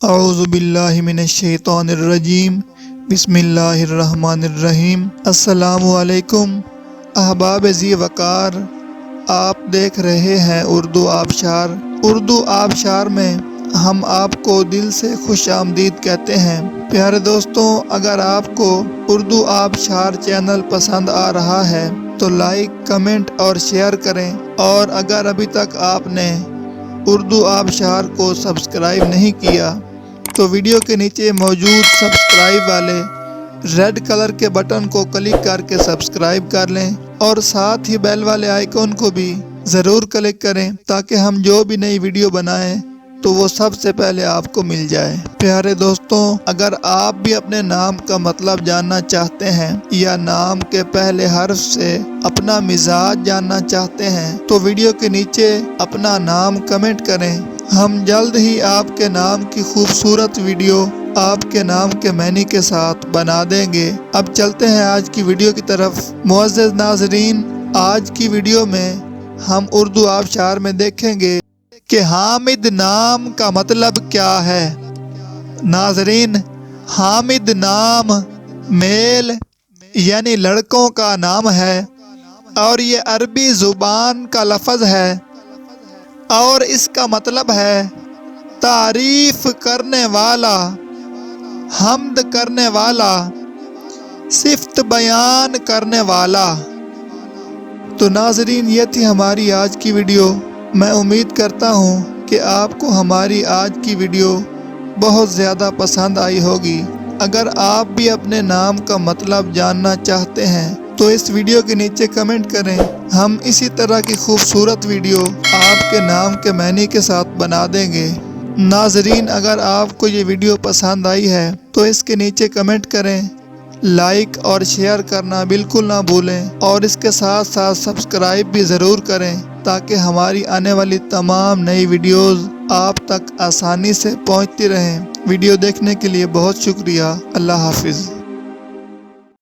اعوذ باللہ من الشیطان الرجیم، بسم اللہ الرحمن الرحیم۔ السلام علیکم احباب ذی وقار، آپ دیکھ رہے ہیں اردو آبشار۔ اردو آبشار میں ہم آپ کو دل سے خوش آمدید کہتے ہیں۔ پیارے دوستوں، اگر آپ کو اردو آبشار چینل پسند آ رہا ہے تو لائک، کمنٹ اور شیئر کریں، اور اگر ابھی تک آپ نے اردو آبشار کو سبسکرائب نہیں کیا تو ویڈیو کے نیچے موجود سبسکرائب والے ریڈ کلر کے بٹن کو کلک کر کے سبسکرائب کر لیں، اور ساتھ ہی بیل والے آئیکن کو بھی ضرور کلک کریں تاکہ ہم جو بھی نئی ویڈیو بنائیں تو وہ سب سے پہلے آپ کو مل جائے۔ پیارے دوستوں، اگر آپ بھی اپنے نام کا مطلب جاننا چاہتے ہیں یا نام کے پہلے حرف سے اپنا مزاج جاننا چاہتے ہیں تو ویڈیو کے نیچے اپنا نام کمنٹ کریں۔ ہم جلد ہی آپ کے نام کی خوبصورت ویڈیو آپ کے نام کے معنی کے ساتھ بنا دیں گے۔ اب چلتے ہیں آج کی ویڈیو کی طرف۔ معزز ناظرین، آج کی ویڈیو میں ہم اردو آبشار میں دیکھیں گے کہ حامد نام کا مطلب کیا ہے۔ ناظرین، حامد نام میل یعنی لڑکوں کا نام ہے، اور یہ عربی زبان کا لفظ ہے، اور اس کا مطلب ہے تعریف کرنے والا، حمد کرنے والا، صفت بیان کرنے والا۔ تو ناظرین، یہ تھی ہماری آج کی ویڈیو۔ میں امید کرتا ہوں کہ آپ کو ہماری آج کی ویڈیو بہت زیادہ پسند آئی ہوگی۔ اگر آپ بھی اپنے نام کا مطلب جاننا چاہتے ہیں تو اس ویڈیو کے نیچے کمنٹ کریں۔ ہم اسی طرح کی خوبصورت ویڈیو آپ کے نام کے معنی کے ساتھ بنا دیں گے۔ ناظرین، اگر آپ کو یہ ویڈیو پسند آئی ہے تو اس کے نیچے کمنٹ کریں، لائک اور شیئر کرنا بالکل نہ بھولیں، اور اس کے ساتھ ساتھ سبسکرائب بھی ضرور کریں تاکہ ہماری آنے والی تمام نئی ویڈیوز آپ تک آسانی سے پہنچتی رہیں۔ ویڈیو دیکھنے کے لیے بہت شکریہ۔ اللہ حافظ۔